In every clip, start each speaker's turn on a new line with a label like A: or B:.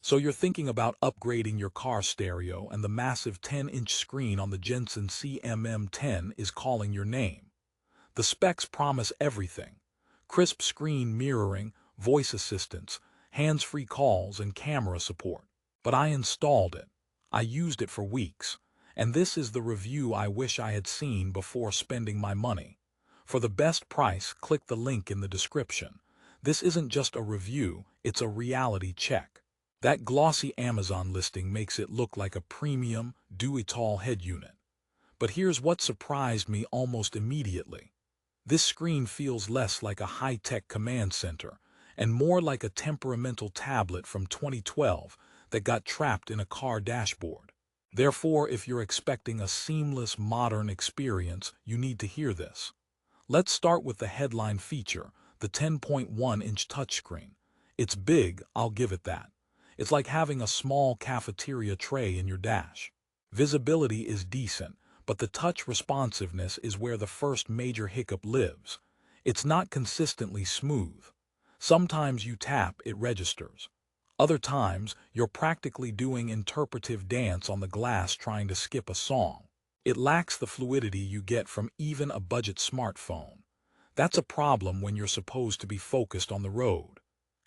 A: So you're thinking about upgrading your car stereo, and the massive 10-inch screen on the Jensen CMM10 is calling your name. The specs promise everything: crisp screen mirroring, voice assistance, hands-free calls, and camera support. But I installed it. I used it for weeks. And this is the review I wish I had seen before spending my money. For the best price, click the link in the description. This isn't just a review, it's a reality check. That glossy Amazon listing makes it look like a premium, do-it-all head unit. But here's what surprised me almost immediately. This screen feels less like a high-tech command center and more like a temperamental tablet from 2012 that got trapped in a car dashboard. Therefore, if you're expecting a seamless, modern experience, you need to hear this. Let's start with the headline feature, the 10.1-inch touchscreen. It's big, I'll give it that. It's like having a small cafeteria tray in your dash. Visibility is decent, but the touch responsiveness is where the first major hiccup lives. It's not consistently smooth. Sometimes you tap, it registers. Other times, you're practically doing interpretive dance on the glass trying to skip a song. It lacks the fluidity you get from even a budget smartphone. That's a problem when you're supposed to be focused on the road.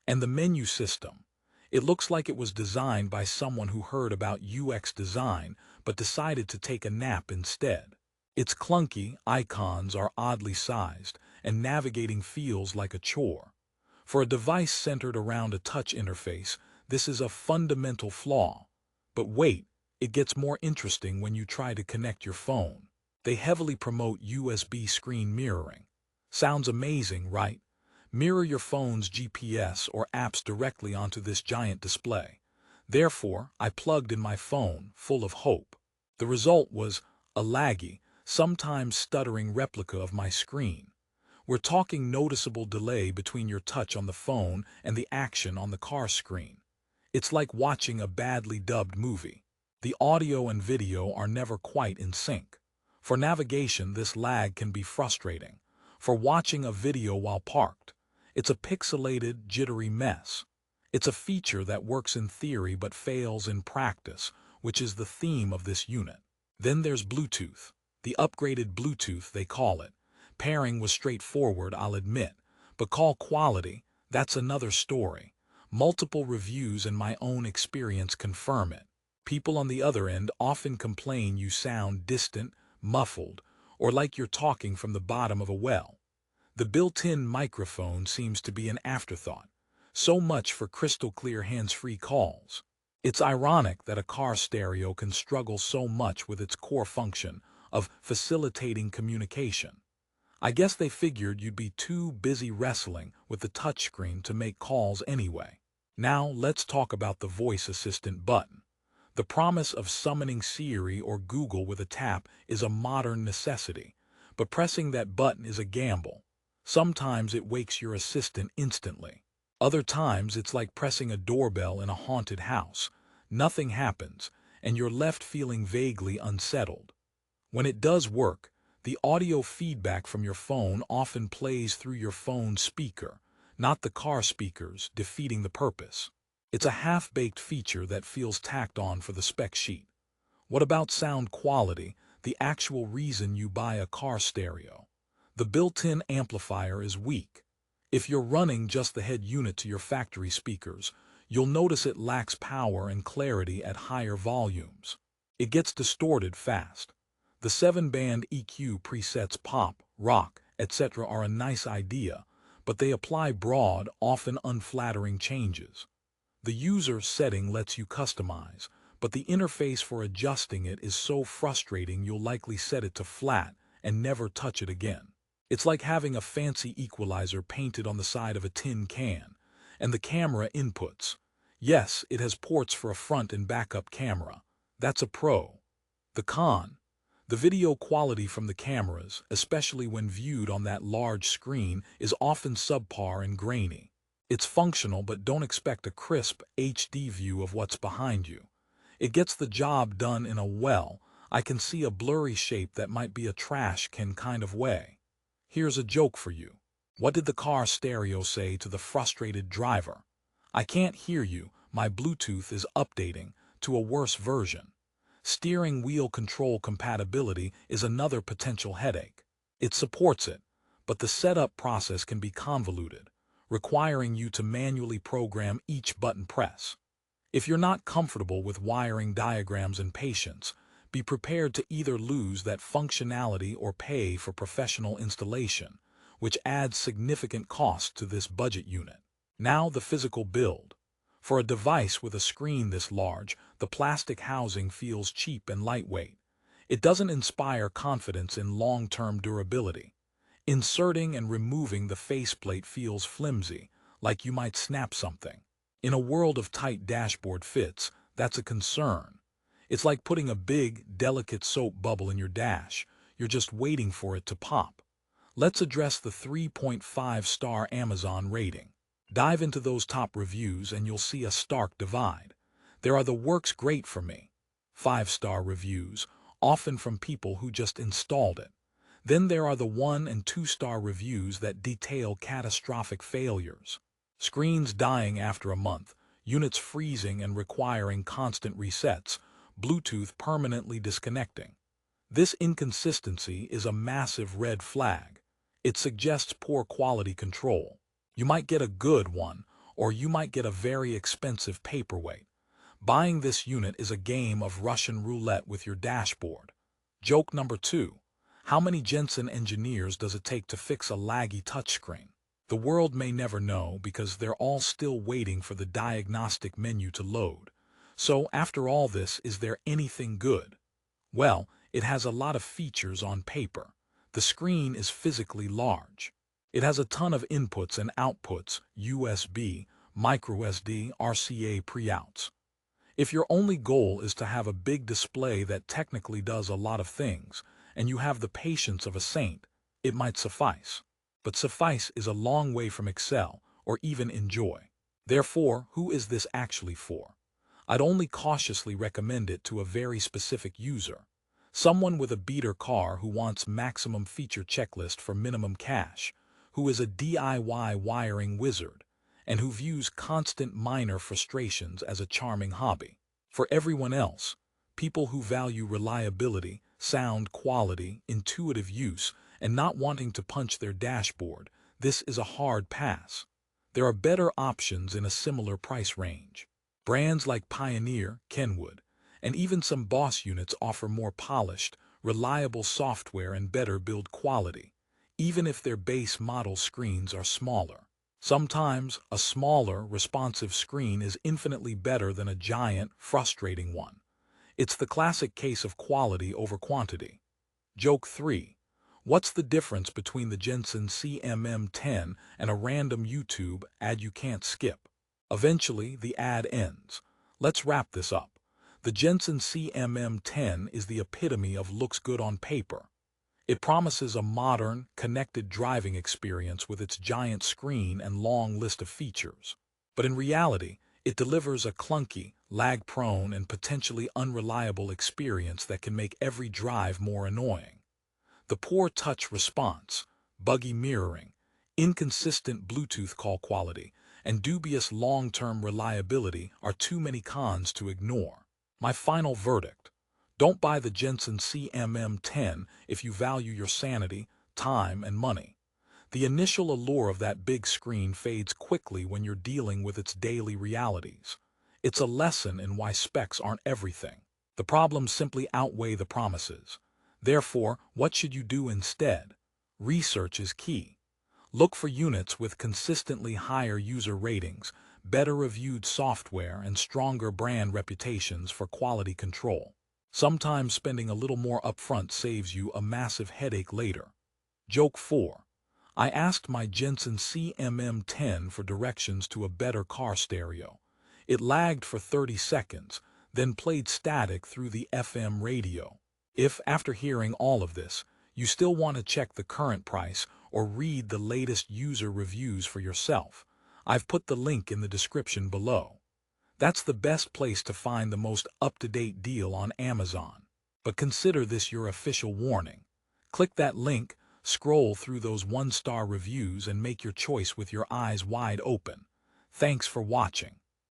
A: And the menu system. It looks like it was designed by someone who heard about UX design but decided to take a nap instead. It's clunky, icons are oddly sized, and navigating feels like a chore. For a device centered around a touch interface, this is a fundamental flaw. But wait, it gets more interesting when you try to connect your phone. They heavily promote USB screen mirroring. Sounds amazing, right? Mirror your phone's GPS or apps directly onto this giant display. Therefore, I plugged in my phone, full of hope. The result was a laggy, sometimes stuttering replica of my screen. We're talking noticeable delay between your touch on the phone and the action on the car screen. It's like watching a badly dubbed movie. The audio and video are never quite in sync. For navigation, this lag can be frustrating. For watching a video while parked, it's a pixelated, jittery mess. It's a feature that works in theory but fails in practice, which is the theme of this unit. Then there's Bluetooth. The upgraded Bluetooth, they call it. Pairing was straightforward, I'll admit, but call quality, that's another story. Multiple reviews and my own experience confirm it. People on the other end often complain you sound distant, muffled, or like you're talking from the bottom of a well. The built-in microphone seems to be an afterthought. So much for crystal-clear hands-free calls. It's ironic that a car stereo can struggle so much with its core function of facilitating communication. I guess they figured you'd be too busy wrestling with the touchscreen to make calls anyway. Now let's talk about the voice assistant button. The promise of summoning Siri or Google with a tap is a modern necessity, but pressing that button is a gamble. Sometimes it wakes your assistant instantly. Other times it's like pressing a doorbell in a haunted house. Nothing happens, and you're left feeling vaguely unsettled. When it does work, the audio feedback from your phone often plays through your phone's speaker, not the car speakers, defeating the purpose. It's a half-baked feature that feels tacked on for the spec sheet. What about sound quality, the actual reason you buy a car stereo? The built-in amplifier is weak. If you're running just the head unit to your factory speakers, you'll notice it lacks power and clarity at higher volumes. It gets distorted fast. The 7-band EQ presets pop, rock, etc. are a nice idea, but they apply broad, often unflattering changes. The user setting lets you customize, but the interface for adjusting it is so frustrating you'll likely set it to flat and never touch it again. It's like having a fancy equalizer painted on the side of a tin can. And the camera inputs. Yes, it has ports for a front and backup camera. That's a pro. The con. The video quality from the cameras, especially when viewed on that large screen, is often subpar and grainy. It's functional, but don't expect a crisp HD view of what's behind you. It gets the job done in a I can see a blurry shape that might be a trash can kind of way. Here's a joke for you. What did the car stereo say to the frustrated driver? I can't hear you, my Bluetooth is updating to a worse version. Steering wheel control compatibility is another potential headache. It supports it, but the setup process can be convoluted, requiring you to manually program each button press. If you're not comfortable with wiring diagrams and patience, be prepared to either lose that functionality or pay for professional installation, which adds significant cost to this budget unit. Now the physical build. For a device with a screen this large, the plastic housing feels cheap and lightweight. It doesn't inspire confidence in long-term durability. Inserting and removing the faceplate feels flimsy, like you might snap something. In a world of tight dashboard fits, that's a concern. It's like putting a big, delicate soap bubble in your dash. You're just waiting for it to pop. Let's address the 3.5-star Amazon rating. Dive into those top reviews and you'll see a stark divide. There are the "works great for me" 5-star reviews, often from people who just installed it. Then there are the 1- and 2-star reviews that detail catastrophic failures. Screens dying after a month, units freezing and requiring constant resets, Bluetooth permanently disconnecting. This inconsistency is a massive red flag. It suggests poor quality control. You might get a good one, or you might get a very expensive paperweight. Buying this unit is a game of Russian roulette with your dashboard. Joke number 2. How many Jensen engineers does it take to fix a laggy touchscreen? The world may never know because they're all still waiting for the diagnostic menu to load. So, after all this, is there anything good? Well, it has a lot of features on paper. The screen is physically large. It has a ton of inputs and outputs, USB, microSD, RCA pre-outs. If your only goal is to have a big display that technically does a lot of things, and you have the patience of a saint, it might suffice. But suffice is a long way from excel, or even enjoy. Therefore, who is this actually for? I'd only cautiously recommend it to a very specific user. Someone with a beater car who wants maximum feature checklist for minimum cash, who is a DIY wiring wizard, and who views constant minor frustrations as a charming hobby. For everyone else, people who value reliability, sound quality, intuitive use, and not wanting to punch their dashboard, this is a hard pass. There are better options in a similar price range. Brands like Pioneer, Kenwood, and even some Boss units offer more polished, reliable software and better build quality, even if their base model screens are smaller. Sometimes, a smaller, responsive screen is infinitely better than a giant, frustrating one. It's the classic case of quality over quantity. Joke 3. What's the difference between the Jensen CMM10 and a random YouTube ad you can't skip? Eventually, the ad ends. Let's wrap this up. The Jensen CMM10 is the epitome of looks good on paper. It promises a modern, connected driving experience with its giant screen and long list of features. But in reality, it delivers a clunky, lag-prone, and potentially unreliable experience that can make every drive more annoying. The poor touch response, buggy mirroring, inconsistent Bluetooth call quality, and dubious long-term reliability are too many cons to ignore. My final verdict: don't buy the Jensen CMM10 if you value your sanity, time, and money. The initial allure of that big screen fades quickly when you're dealing with its daily realities. It's a lesson in why specs aren't everything. The problems simply outweigh the promises. Therefore, what should you do instead? Research is key. Look for units with consistently higher user ratings, better reviewed software, and stronger brand reputations for quality control. Sometimes spending a little more upfront saves you a massive headache later. Joke 4. I asked my Jensen CMM10 for directions to a better car stereo. It lagged for 30 seconds, then played static through the FM radio. If, after hearing all of this, you still want to check the current price or read the latest user reviews for yourself, I've put the link in the description below. That's the best place to find the most up-to-date deal on Amazon. But consider this your official warning. Click that link, scroll through those 1-star reviews, and make your choice with your eyes wide open. Thanks for watching.